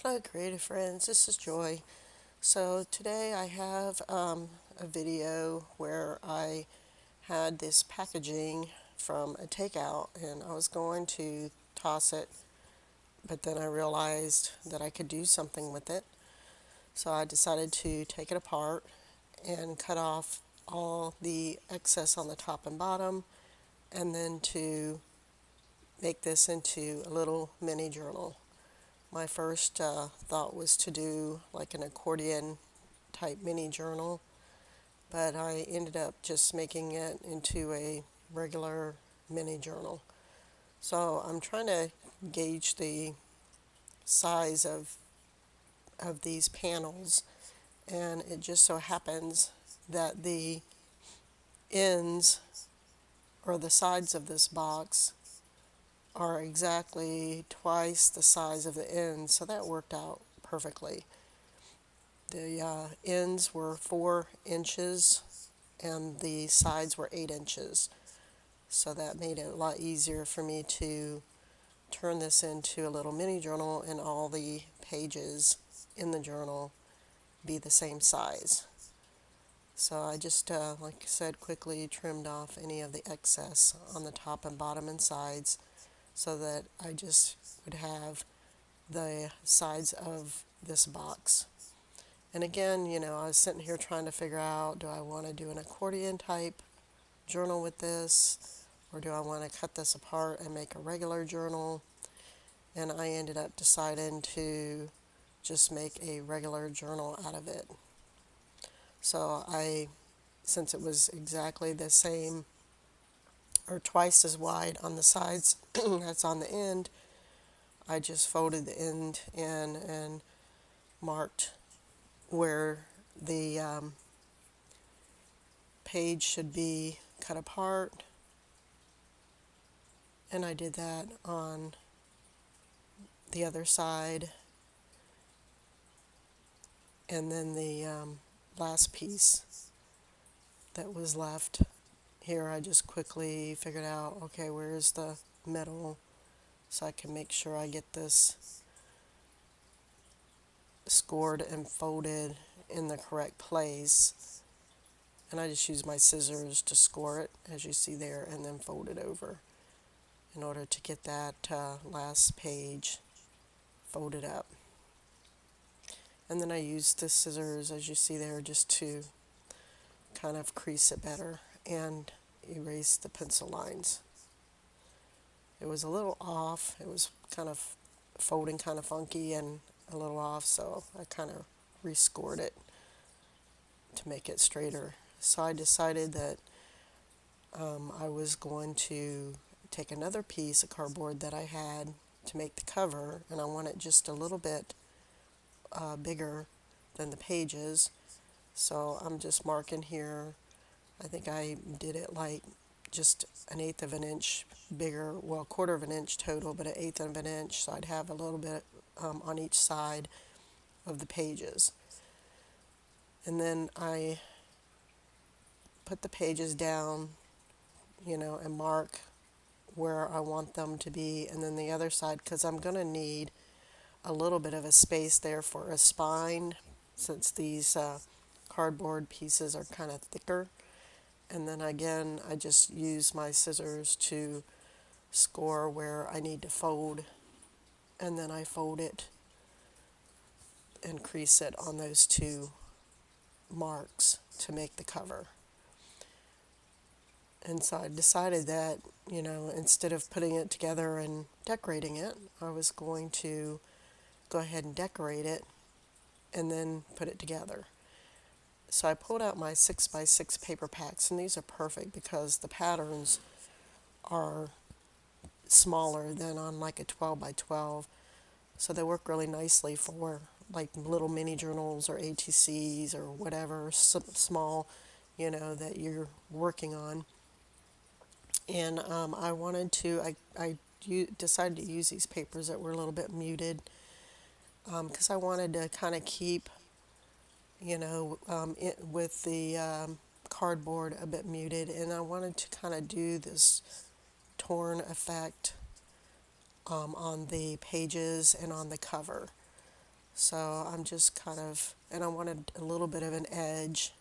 Hello, creative friends. This is Joy. So today I have a video where I had this packaging from a takeout, and I was going to toss it, but then I realized that I could do something with it. So I decided to take it apart and cut off all the excess on the top and bottom, and then to make this into a little mini journal. My first thought was to do like an accordion type mini journal, but I ended up just making it into a regular mini journal. So I'm trying to gauge the size of these panels, and it just so happens that the ends or the sides of this box are exactly twice the size of the ends, so that worked out perfectly. The ends were 4 inches and the sides were 8 inches. So that made it a lot easier for me to turn this into a little mini journal and all the pages in the journal be the same size. So I just, like I said, quickly trimmed off any of the excess on the top and bottom and sides so that I just would have the sides of this box. And again, I was sitting here trying to figure out, do I want to do an accordion type journal with this, or do I want to cut this apart and make a regular journal? And I ended up deciding to just make a regular journal out of it. So since it was exactly the same or twice as wide on the sides as on the end, I just folded the end in and marked where the page should be cut apart, and I did that on the other side, and then the last piece that was left here, I just quickly figured out, okay, where's the middle, so I can make sure I get this scored and folded in the correct place. And I just use my scissors to score it, as you see there, and then fold it over in order to get that last page folded up. And then I use the scissors, as you see there, just to kind of crease it better and erase the pencil lines. It was a little off. It was kind of folding kind of funky and a little off, so I kind of rescored it to make it straighter. So I decided that I was going to take another piece of cardboard that I had to make the cover, and I want it just a little bit bigger than the pages. So I'm just marking here. I think I did it like just 1/8 of an inch bigger, well, 1/4 of an inch total, but 1/8 of an inch, so I'd have a little bit on each side of the pages. And then I put the pages down, and mark where I want them to be, and then the other side, because I'm going to need a little bit of a space there for a spine, since these cardboard pieces are kind of thicker. And then again, I just use my scissors to score where I need to fold, and then I fold it and crease it on those two marks to make the cover. And so I decided that, instead of putting it together and decorating it, I was going to go ahead and decorate it and then put it together. So I pulled out my 6x6 paper packs, and these are perfect because the patterns are smaller than on like a 12x12. So they work really nicely for like little mini journals or ATCs or whatever small, that you're working on. And I wanted to, decided to use these papers that were a little bit muted because I wanted to kind of keep, with the cardboard a bit muted, and I wanted to kind of do this torn effect on the pages and on the cover. So I'm just kind of, and I wanted a little bit of an edge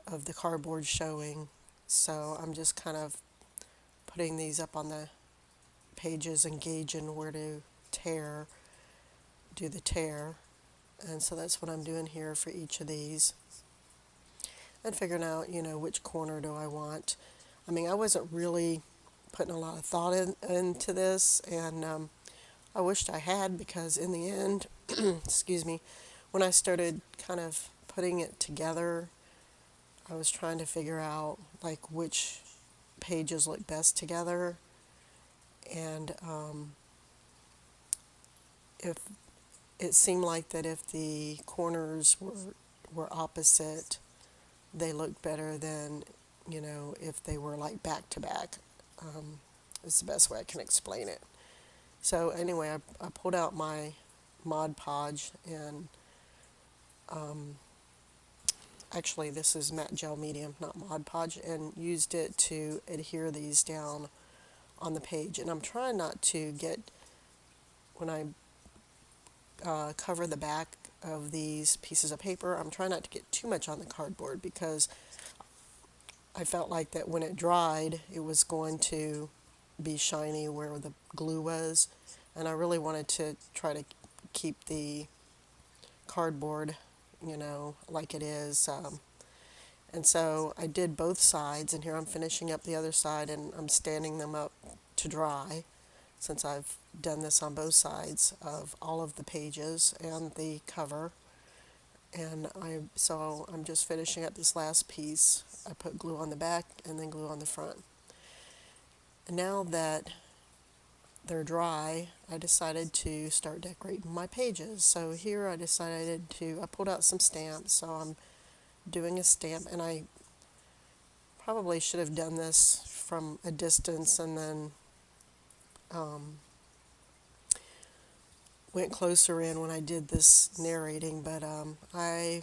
of the cardboard showing. So I'm just kind of putting these up on the pages and gauging where to tear, do the tear. And so that's what I'm doing here for each of these. And figuring out, which corner do I want. I mean, I wasn't really putting a lot of thought into this, and I wished I had, because in the end, excuse me, when I started kind of putting it together, I was trying to figure out like which pages look best together, and if it seemed like that if the corners were opposite, they looked better than, if they were like back to back. It's the best way I can explain it. So anyway, I pulled out my Mod Podge, and actually this is matte gel medium, not Mod Podge, and used it to adhere these down on the page. And I'm trying not to get, when I cover the back of these pieces of paper, I'm trying not to get too much on the cardboard, because I felt like that when it dried, it was going to be shiny where the glue was. And I really wanted to try to keep the cardboard, like it is. And so I did both sides, and here I'm finishing up the other side, and I'm standing them up to dry, since I've done this on both sides of all of the pages and the cover. And so I'm just finishing up this last piece. I put glue on the back and then glue on the front. And now that they're dry, I decided to start decorating my pages. So here I pulled out some stamps, so I'm doing a stamp, and I probably should have done this from a distance and then went closer in when I did this narrating, but I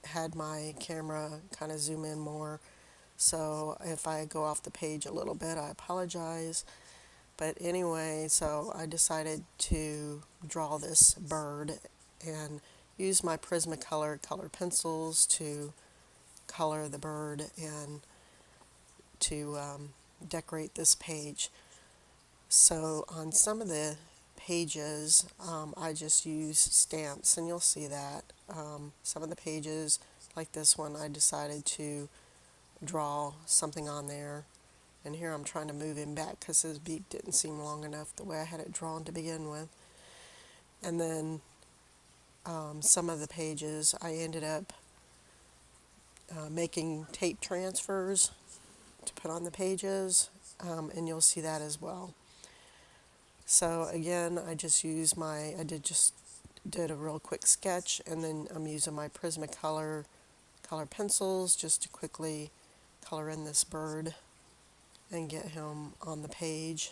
had my camera kind of zoom in more. So if I go off the page a little bit, I apologize. But anyway, so I decided to draw this bird and use my Prismacolor color pencils to color the bird and to decorate this page. So on some of the pages, I just use stamps, and you'll see that. Some of the pages, like this one, I decided to draw something on there. And here I'm trying to move him back because his beak didn't seem long enough the way I had it drawn to begin with. And then some of the pages I ended up making tape transfers to put on the pages, and you'll see that as well. So again, did a real quick sketch, and then I'm using my Prismacolor color pencils just to quickly color in this bird and get him on the page.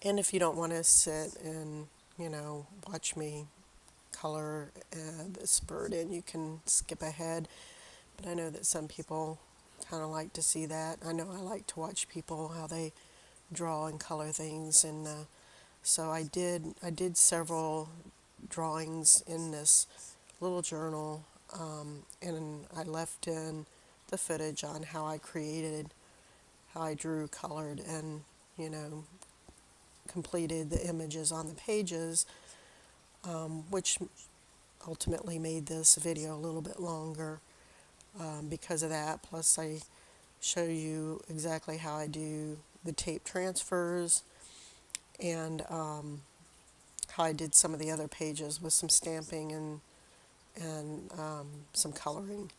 And if you don't want to sit and, watch me color this bird in, you can skip ahead. But I know that some people kind of like to see that. I know I like to watch people, how they draw and color things. And so I did several drawings in this little journal, and I left in the footage on how I drew, colored, and, completed the images on the pages, which ultimately made this video a little bit longer because of that. Plus I show you exactly how I do the tape transfers, and how I did some of the other pages with some stamping and some coloring.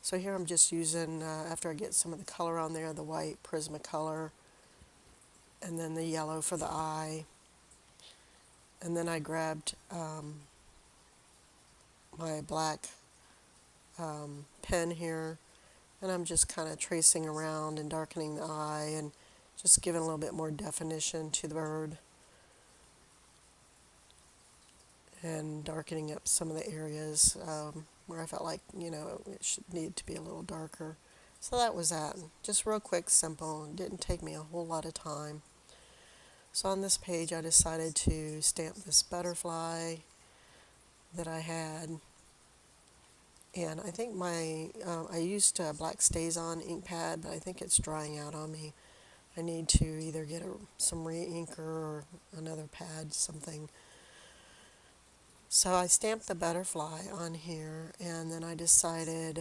So here I'm just using, after I get some of the color on there, the white Prismacolor, and then the yellow for the eye. And then I grabbed my black pen here, and I'm just kind of tracing around and darkening the eye and just giving a little bit more definition to the bird, and darkening up some of the areas where I felt like, it should need to be a little darker. So that was that. Just real quick, simple. It didn't take me a whole lot of time. So on this page I decided to stamp this butterfly that I had, and I think I used a black StazOn ink pad, but I think it's drying out on me. I need to either get some re-inker or another pad, something. So I stamped the butterfly on here, and then I decided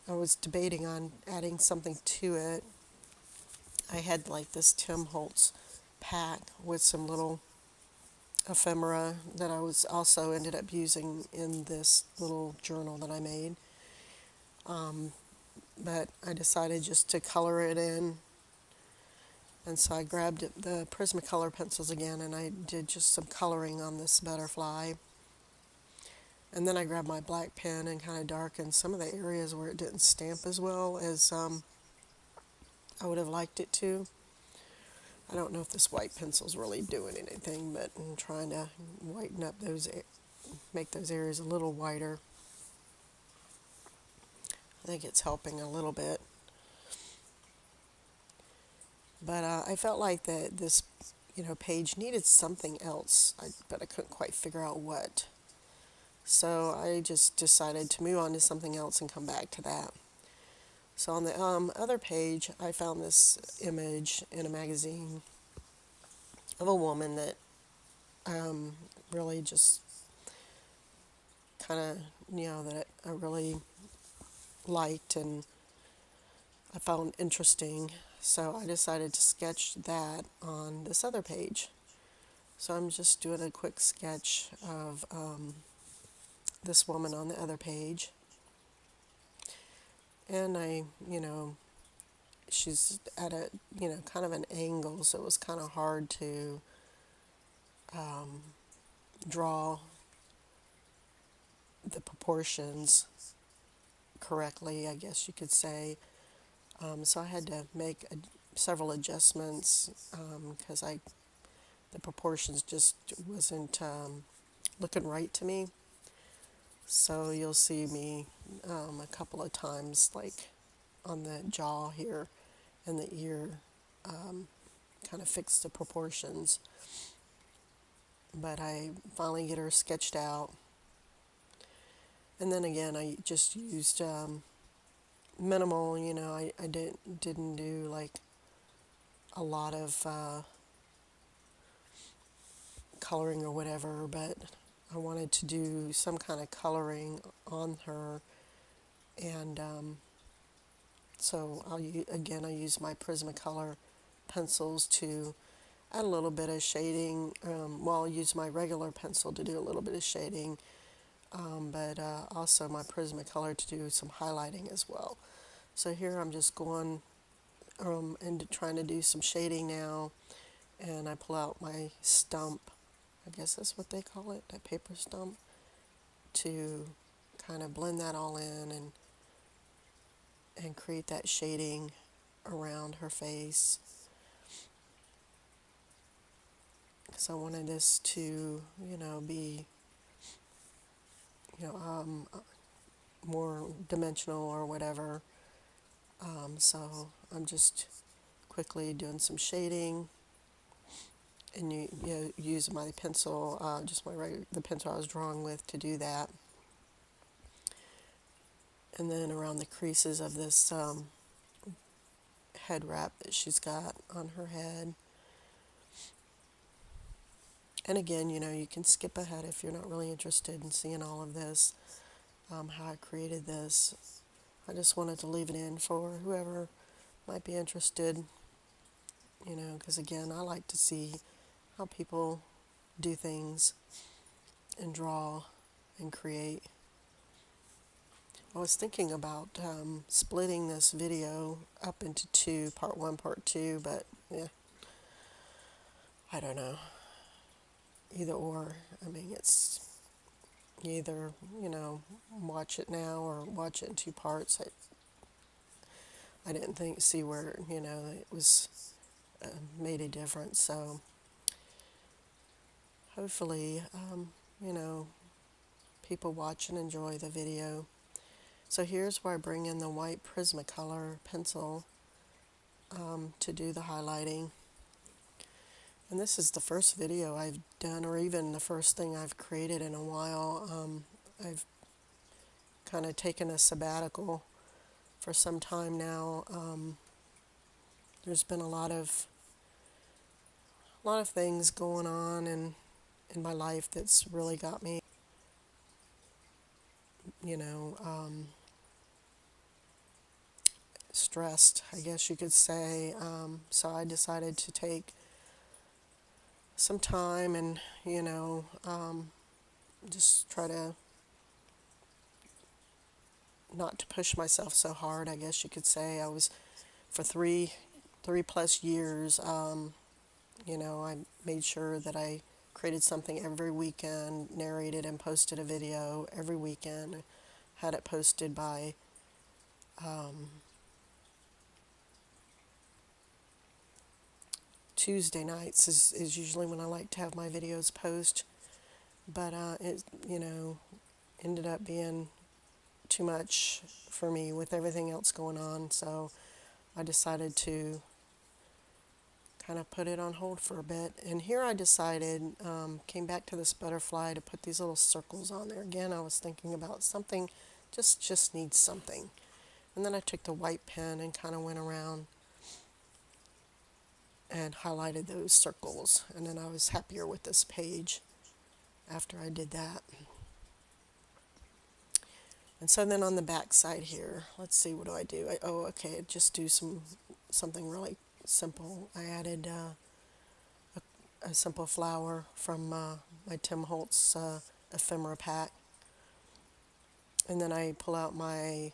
I was debating on adding something to it. I had like this Tim Holtz pack with some little ephemera that I was also ended up using in this little journal that I made. But I decided just to color it in, and so I grabbed the Prismacolor pencils again, and I did just some coloring on this butterfly. And then I grabbed my black pen and kind of darkened some of the areas where it didn't stamp as well as I would have liked it to. I don't know if this white pencil's really doing anything, but I'm trying to whiten up make those areas a little whiter. I think it's helping a little bit. But I felt like that this, page needed something else, but I couldn't quite figure out what. So I just decided to move on to something else and come back to that. So on the other page, I found this image in a magazine of a woman that really just kind of, that I really liked and I found interesting. So I decided to sketch that on this other page. So I'm just doing a quick sketch of this woman on the other page. And she's at a, kind of an angle, so it was kind of hard to draw the proportions correctly, I guess you could say. So I had to make several adjustments because the proportions just wasn't looking right to me. So you'll see me a couple of times, like on the jaw here and the ear, kind of fix the proportions. But I finally get her sketched out. And then again, I just used minimal, I didn't do like a lot of coloring or whatever, but I wanted to do some kind of coloring on her, and so I use my Prismacolor pencils to add a little bit of shading. I'll use my regular pencil to do a little bit of shading, but also my Prismacolor to do some highlighting as well. So here I'm just going and trying to do some shading now, and I pull out my stump, I guess that's what they call it, that paper stump, to kind of blend that all in and create that shading around her face. Because I wanted this to, be, more dimensional or whatever. So I'm just quickly doing some shading, and use my pencil, just the pencil I was drawing with to do that. And then around the creases of this head wrap that she's got on her head. And again, you can skip ahead if you're not really interested in seeing all of this, how I created this. I just wanted to leave it in for whoever might be interested, because again, I like to see how people do things and draw and create. I was thinking about splitting this video up into two, part one, part two, but yeah, I don't know. Either or. I mean, it's either, watch it now or watch it in two parts. I didn't see where, it was made a difference. So hopefully, people watch and enjoy the video. So here's where I bring in the white Prismacolor pencil to do the highlighting. And this is the first video I've done, or even the first thing I've created in a while. I've kind of taken a sabbatical for some time now. There's been a lot of things going on in my life that's really got me, you know, stressed, I guess you could say. So I decided to take some time and, just try to not to push myself so hard, I guess you could say. I was for three plus years, I made sure that I created something every weekend, narrated and posted a video every weekend, had it posted by Tuesday nights is usually when I like to have my videos post, but it, ended up being too much for me with everything else going on, so I decided to kind of put it on hold for a bit. And here I decided, came back to this butterfly to put these little circles on there. Again, I was thinking about something, just needs something. And then I took the white pen and kind of went around and highlighted those circles. And then I was happier with this page after I did that. And so then on the back side here, let's see, what do I do? Okay, just do something really simple. I added a simple flower from my Tim Holtz Ephemera pack. And then I pull out my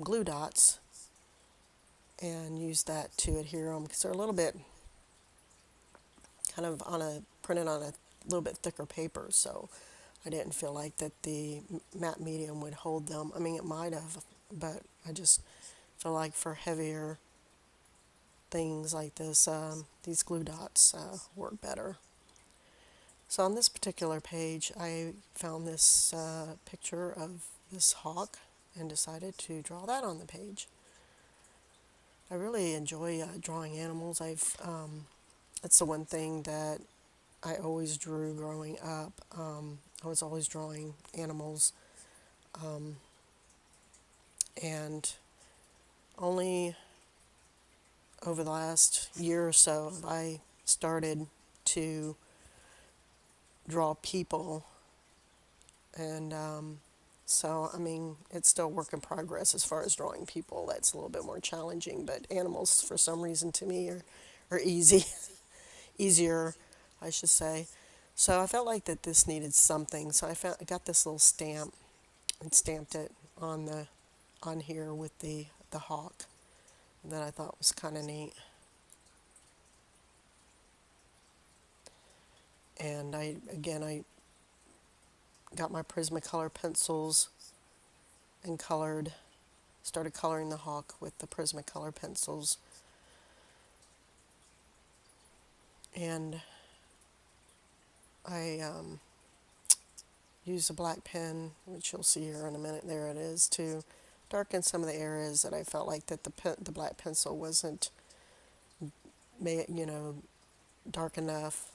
glue dots and use that to adhere them, because they're a little bit kind of printed on a little bit thicker paper, so I didn't feel like that the matte medium would hold them. I mean, it might have, but I just feel like for heavier things like this, these glue dots work better. So on this particular page, I found this picture of this hawk and decided to draw that on the page. I really enjoy drawing animals. It's the one thing that I always drew growing up. I was always drawing animals, and only over the last year or so have I started to draw people, and so I mean, it's still a work in progress as far as drawing people. That's a little bit more challenging, but animals for some reason to me are easy. Easier, I should say. So I felt like that this needed something. So I got this little stamp and stamped it on here with the hawk that I thought was kind of neat. And I got my Prismacolor pencils and started coloring the hawk with the Prismacolor pencils. And I used a black pen, which you'll see here in a minute. There it is, to darken some of the areas that I felt like that the black pencil wasn't, dark enough.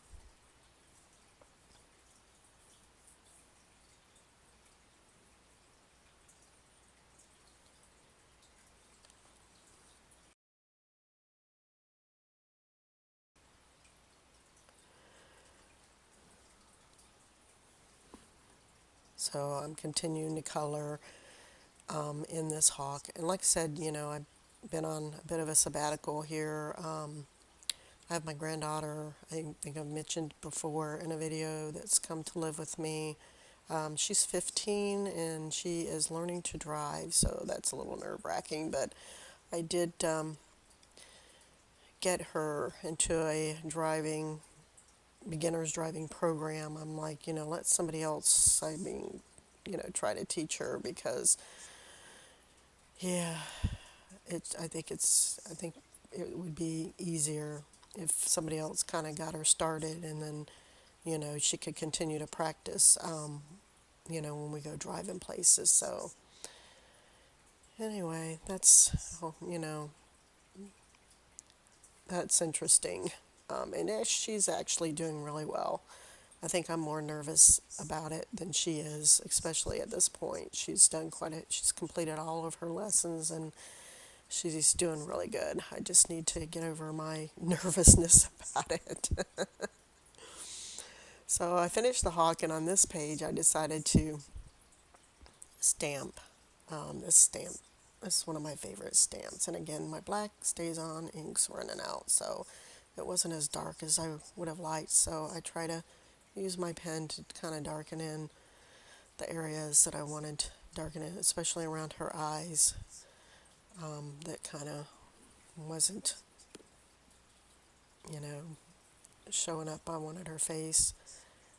So I'm continuing to color in this hawk. And like I said, I've been on a bit of a sabbatical here. I have my granddaughter, I think I've mentioned before in a video, that's come to live with me. She's 15 and she is learning to drive, so that's a little nerve-wracking, but I did get her into a beginner's driving program. I'm like, let somebody else, try to teach her, because, yeah, I think it would be easier if somebody else kind of got her started, and then, she could continue to practice, when we go driving places. So anyway, that's interesting. She's actually doing really well. I think I'm more nervous about it than she is, especially at this point. She's completed all of her lessons and she's doing really good. I just need to get over my nervousness about it. So I finished the hawk, and on this page I decided to stamp this stamp. This is one of my favorite stamps. And again, my black stays on, ink's running out, so it wasn't as dark as I would have liked. So I try to use my pen to kind of darken in the areas that I wanted to darken in, especially around her eyes. That kind of wasn't, you know, showing up. I wanted her face.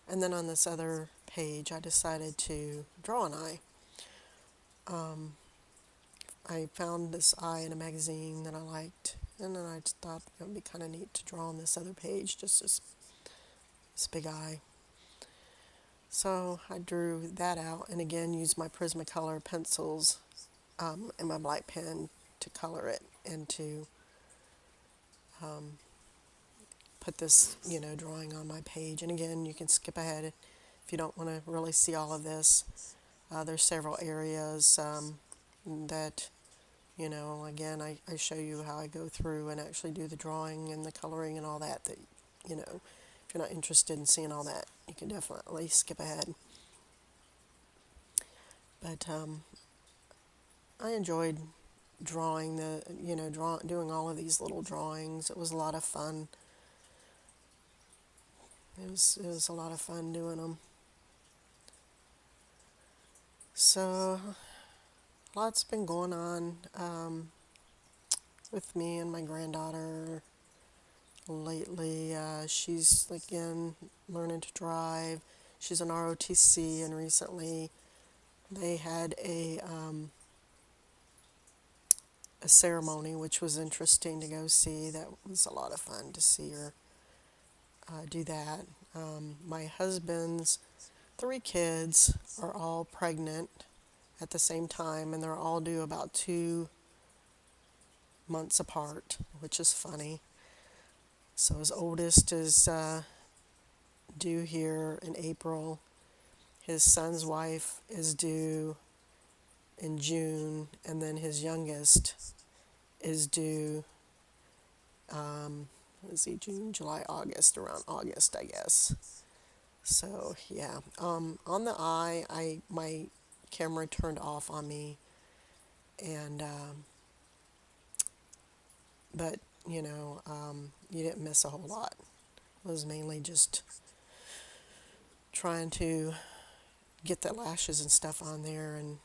And then on this other page, I decided to draw an eye. I found this eye in a magazine that I liked, and then I just thought it would be kind of neat to draw on this other page, just this big eye. So I drew that out, and again used my Prismacolor pencils and my black pen to color it and to put this, drawing on my page. And again, you can skip ahead if you don't want to really see all of this. There's several areas that, again, I show you how I go through and actually do the drawing and the coloring and all that, if you're not interested in seeing all that, you can definitely skip ahead. But I enjoyed drawing doing all of these little drawings. It was a lot of fun. It was a lot of fun doing them. So, lots been going on with me and my granddaughter lately. She's again learning to drive. She's an ROTC, and recently they had a ceremony, which was interesting to go see. That was a lot of fun to see her do that. My husband's 3 kids are all pregnant at the same time, and they're all due about 2 months apart, which is funny. So his oldest is due here in April. His son's wife is due in June, and then his youngest is due, let's see, June, July, August, around August, I guess. So yeah, on the eye, my camera turned off on me, and but you didn't miss a whole lot. It was mainly just trying to get the lashes and stuff on there, and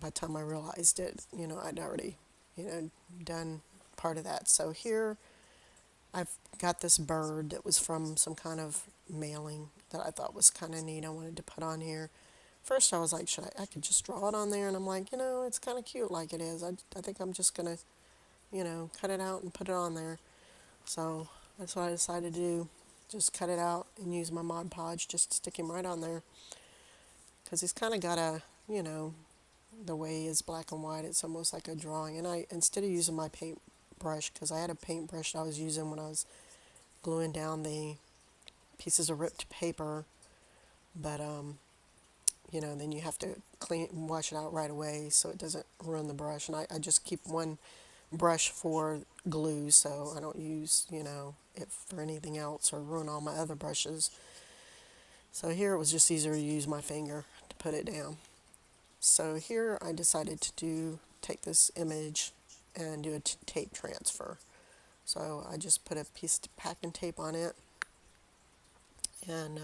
by the time I realized it, I'd already, done part of that. So here I've got this bird that was from some kind of mailing that I thought was kind of neat. I wanted to put on here. First I was like, I could just draw it on there, and I'm like, it's kind of cute like it is. I think I'm just going to, cut it out and put it on there. So that's what I decided to do. Just cut it out and use my Mod Podge just to stick him right on there. Because he's kind of got the way he is black and white, it's almost like a drawing. And instead of using my paintbrush, because I had a paintbrush I was using when I was gluing down the pieces of ripped paper, but then you have to wash it out right away so it doesn't ruin the brush. And I just keep one brush for glue, so I don't use it for anything else or ruin all my other brushes. So here it was just easier to use my finger to put it down. So here I decided to take this image and do a tape transfer. So I just put a piece of packing tape on it, and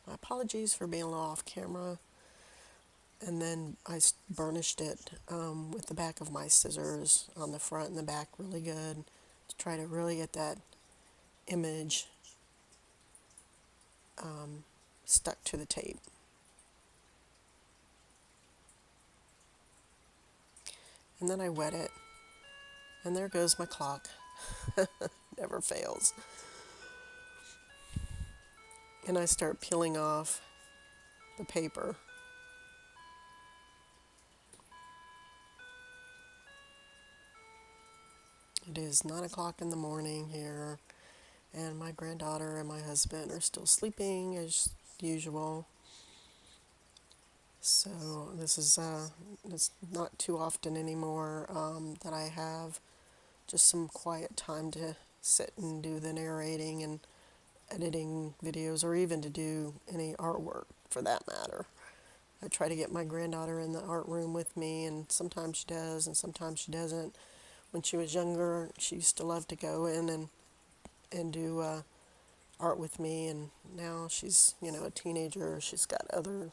my apologies for being a little off camera. And then I burnished it with the back of my scissors on the front and the back really good to try to really get that image stuck to the tape. And then I wet it, and there goes my clock. Never fails. And I start peeling off the paper. It is 9 o'clock in the morning here, and my granddaughter and my husband are still sleeping as usual. So this is it's not too often anymore that I have just some quiet time to sit and do the narrating and editing videos, or even to do any artwork for that matter. I try to get my granddaughter in the art room with me, and sometimes she does, and sometimes she doesn't. When she was younger, she used to love to go in and do art with me, and now she's, a teenager. She's got other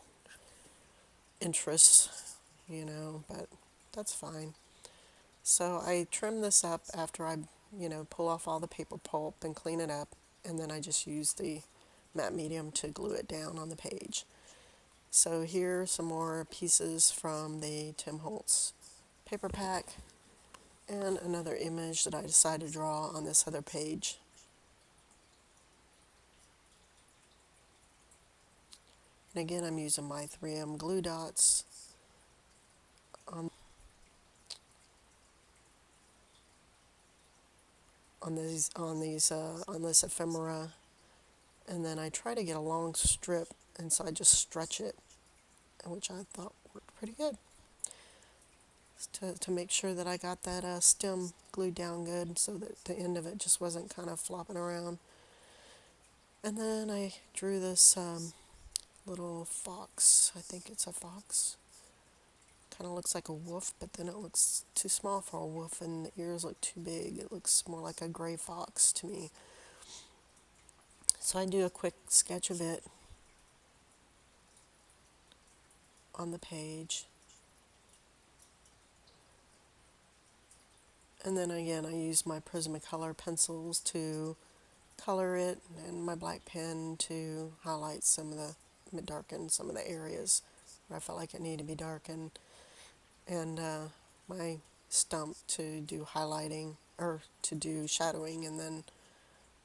interests, but that's fine. So I trim this up after I, pull off all the paper pulp and clean it up, and then I just use the matte medium to glue it down on the page. So here are some more pieces from the Tim Holtz paper pack, and another image that I decided to draw on this other page. And again, I'm using my 3M glue dots on on this ephemera, and then I try to get a long strip, and so I just stretch it, which I thought worked pretty good, to make sure that I got that stem glued down good, so that the end of it just wasn't kind of flopping around. And then I drew this little fox. I think it's a fox. Kind of looks like a wolf, but then it looks too small for a wolf, and the ears look too big. It looks more like a gray fox to me. So I do a quick sketch of it on the page. And then again, I use my Prismacolor pencils to color it, and my black pen to highlight darken some of the areas where I felt like it needed to be darkened, and my stump to do highlighting, or to do shadowing, and then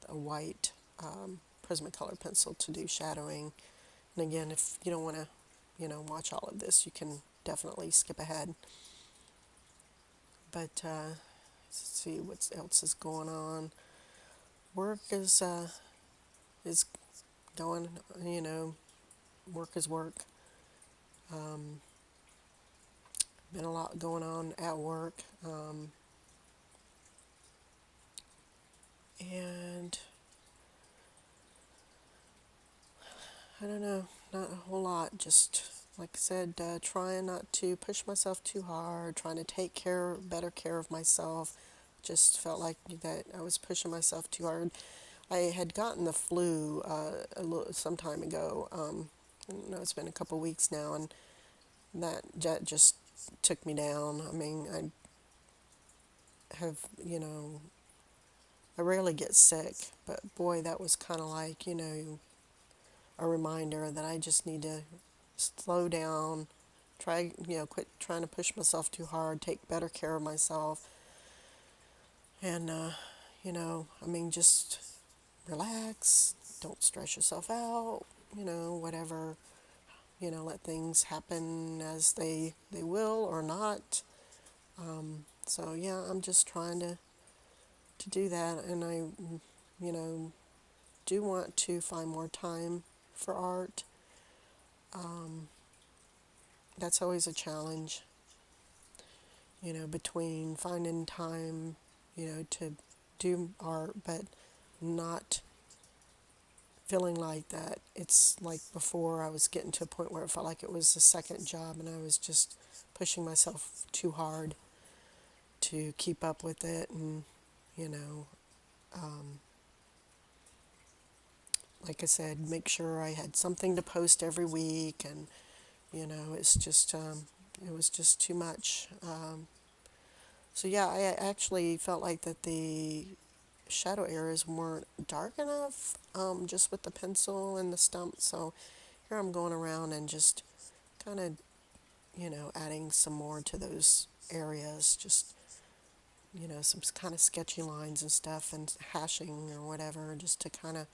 a white Prismacolor pencil to do shadowing. And again, if you don't want to, watch all of this, you can definitely skip ahead. But let's see what else is going on. Work is going, work is work. Been a lot going on at work. And I don't know, not a whole lot. Just like I said, trying not to push myself too hard, trying to better care of myself. Just felt like that I was pushing myself too hard. I had gotten the flu some time ago. I know it's been a couple weeks now, and that just took me down. I mean, have, I rarely get sick, but boy, that was kind of like, a reminder that I just need to slow down, quit trying to push myself too hard, take better care of myself, and, just relax, don't stress yourself out, whatever, let things happen as they will or not. So yeah, I'm just trying to do that, and I, you know, do want to find more time for art. That's always a challenge, between finding time, to do art, but not feeling like that. It's like before, I was getting to a point where it felt like it was a second job, and I was just pushing myself too hard to keep up with it, and, you know, like I said, make sure I had something to post every week, and, it was just too much. So yeah, I actually felt like that the shadow areas weren't dark enough, just with the pencil and the stump. So here I'm going around and just kind of, adding some more to those areas, just, some kind of sketchy lines and stuff, and hashing or whatever, just to kind of,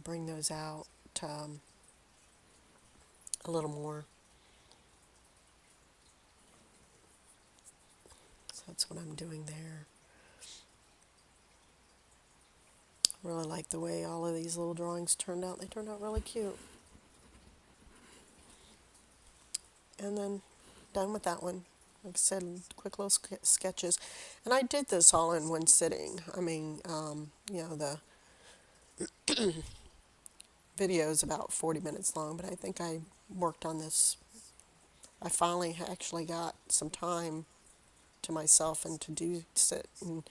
bring those out a little more. So that's what I'm doing there. Really like the way all of these little drawings turned out. They turned out really cute. And then done with that one. Like I said, quick little sketches. And I did this all in one sitting. I mean, the video is about 40 minutes long, but I think I worked on this. I finally actually got some time to myself and to sit and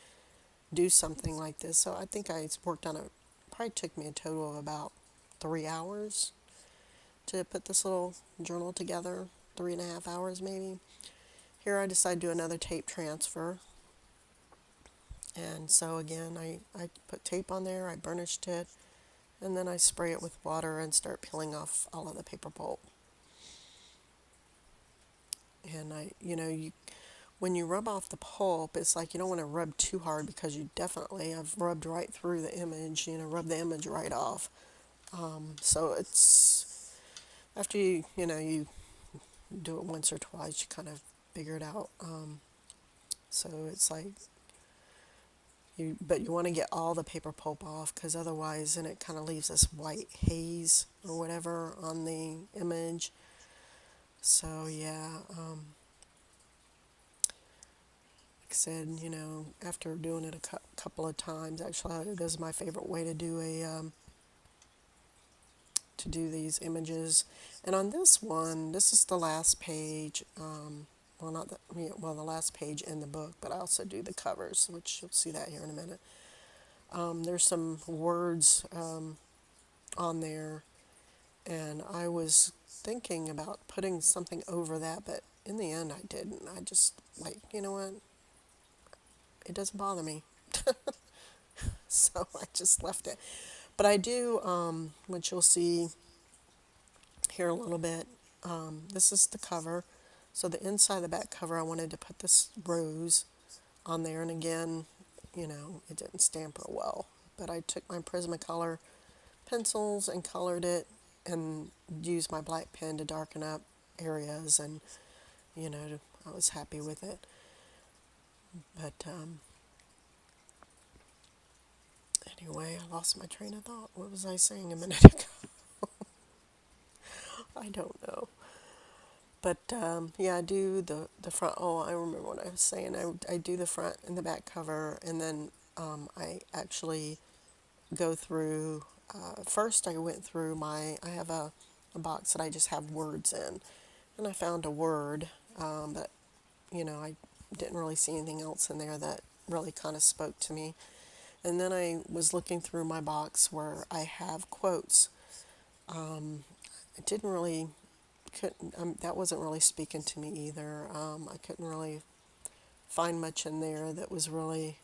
do something like this. So I think I worked on it. Probably took me a total of about 3 hours to put this little journal together. 3.5 hours maybe. Here I decided to do another tape transfer. And so again, I put tape on there, I burnished it, and then I spray it with water and start peeling off all of the paper pulp. And when you rub off the pulp, it's like you don't want to rub too hard because you definitely have rubbed right through the image, rub the image right off. So it's, after you do it once or twice, you kind of figure it out. So it's like, but you want to get all the paper pulp off because otherwise then it kind of leaves this white haze or whatever on the image. So yeah, like I said, after doing it a couple of times, actually this is my favorite way to do these images. And on this one, this is the last page. Well, not the well, the last page in the book, but I also do the covers, which you'll see that here in a minute. There's some words on there, and I was thinking about putting something over that, but in the end I didn't. I just, like, you know what, it doesn't bother me. So I just left it. But I do, which you'll see here a little bit, this is the cover. So the inside of the back cover, I wanted to put this rose on there, and again, it didn't stamp real well. But I took my Prismacolor pencils and colored it and used my black pen to darken up areas, and I was happy with it. But anyway, I lost my train of thought. What was I saying a minute ago? I don't know. But yeah, I do the front. Oh, I remember what I was saying. I do the front and the back cover, and then I actually go through. First, I went through I have a box that I just have words in, and I found a word that, I didn't really see anything else in there that really kind of spoke to me. And then I was looking through my box where I have quotes. I didn't really, couldn't, that wasn't really speaking to me either. I couldn't really find much in there that was really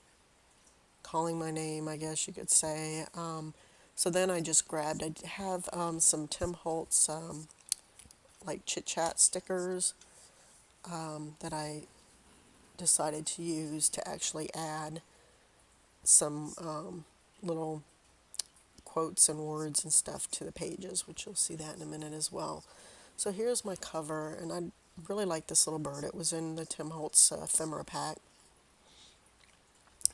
calling my name, I guess you could say. So then I just grabbed, I have some Tim Holtz like chit chat stickers that I decided to use to actually add some little quotes and words and stuff to the pages, which you'll see that in a minute as well. So here's my cover, and I really like this little bird. It was in the Tim Holtz Ephemera pack.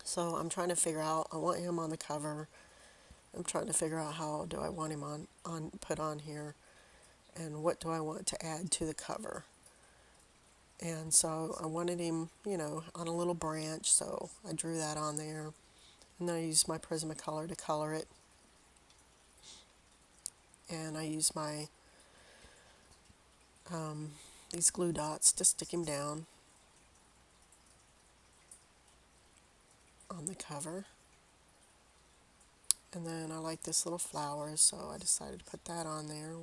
So I'm trying to figure out, I want him on the cover. I'm trying to figure out how do I want him put on here, and what do I want to add to the cover. And so I wanted him, on a little branch, so I drew that on there. And then I used my Prismacolor to color it. And I used my these glue dots to stick him down on the cover. And then I like this little flower, so I decided to put that on there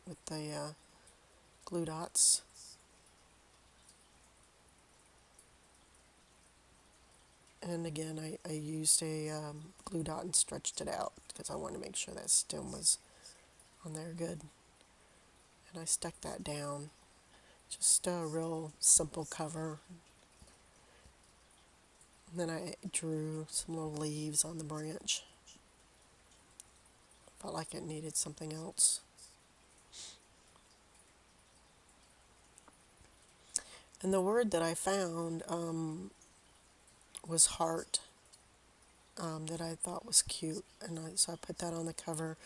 with the glue dots. And again, I used a glue dot and stretched it out because I wanted to make sure that stem was on there good. And I stuck that down. Just a real simple cover. And then I drew some little leaves on the branch. Felt like it needed something else. And the word that I found was heart. that I thought was cute, and so I put that on the cover,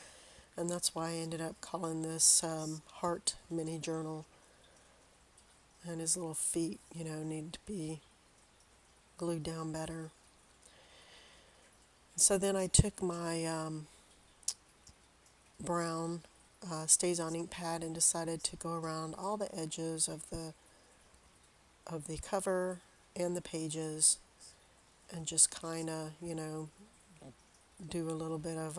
and that's why I ended up calling this Heart Mini Journal. And his little feet, need to be glued down better. So then I took my brown Stays On ink pad and decided to go around all the edges of the cover and the pages, and just kind of, do a little bit of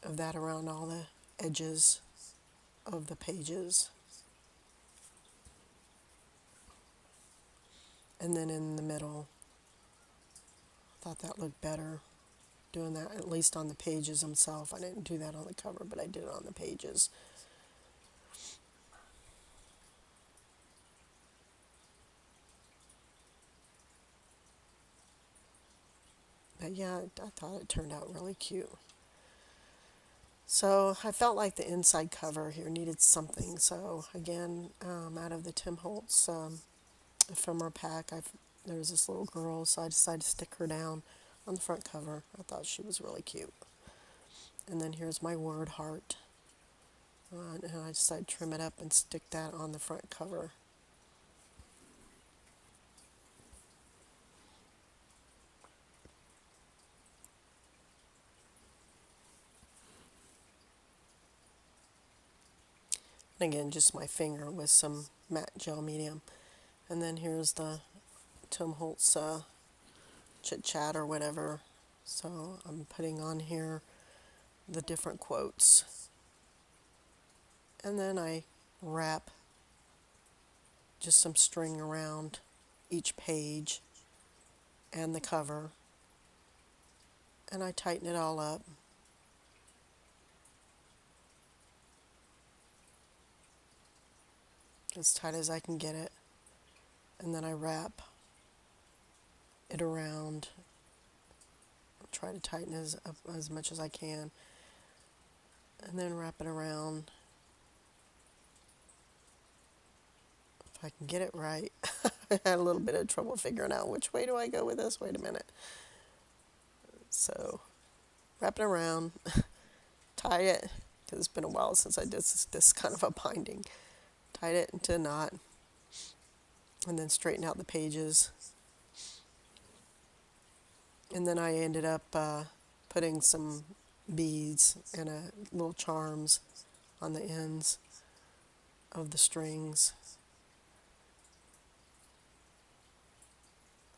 that around all the edges of the pages. And then in the middle, thought that looked better, doing that at least on the pages themselves. I didn't do that on the cover, but I did it on the pages. But yeah, I thought it turned out really cute. So I felt like the inside cover here needed something. So again, out of the Tim Holtz ephemera pack, there was this little girl, so I decided to stick her down on the front cover. I thought she was really cute. And then here's my word heart. And I decided to trim it up and stick that on the front cover. And again, just my finger with some matte gel medium. And then here's the Tim Holtz chit chat or whatever. So I'm putting on here the different quotes. And then I wrap just some string around each page and the cover. And I tighten it all up. As tight as I can get it. And then I wrap it around. Try to tighten as much as I can. And then wrap it around. If I can get it right. I had a little bit of trouble figuring out which way do I go with this. Wait a minute. So wrap it around. Tie it, because it's been a while since I did this kind of a binding. Tied it into a knot, and then straighten out the pages. And then I ended up putting some beads and little charms on the ends of the strings.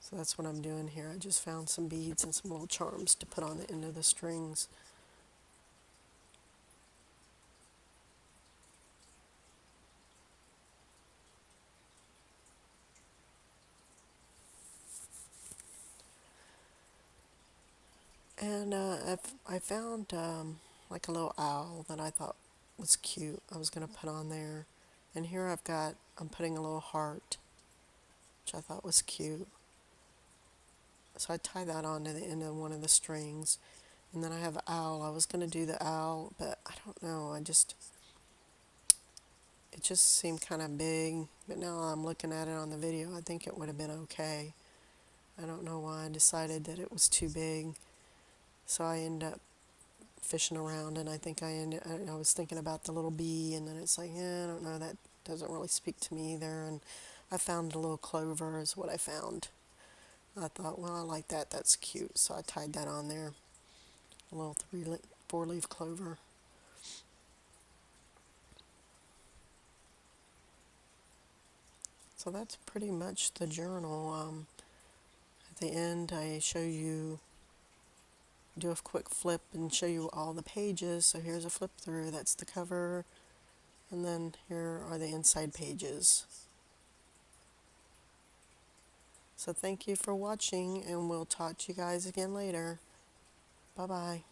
So that's what I'm doing here. I just found some beads and some little charms to put on the end of the strings. And I found like a little owl that I thought was cute. I was going to put on there. And here I'm putting a little heart, which I thought was cute. So I tie that onto the end of one of the strings. And then I have an owl. I was going to do the owl, but I don't know. It just seemed kind of big. But now I'm looking at it on the video, I think it would have been okay. I don't know why I decided that it was too big. So I ended up fishing around, and I think I was thinking about the little bee, and then it's like, I don't know, that doesn't really speak to me either. And I found a little clover is what I found. I thought, well, I like that. That's cute. So I tied that on there. A little 4-leaf clover. So that's pretty much the journal. At the end, I do a quick flip and show you all the pages. So here's a flip through. That's the cover. And then here are the inside pages. So thank you for watching, and we'll talk to you guys again later. Bye-bye.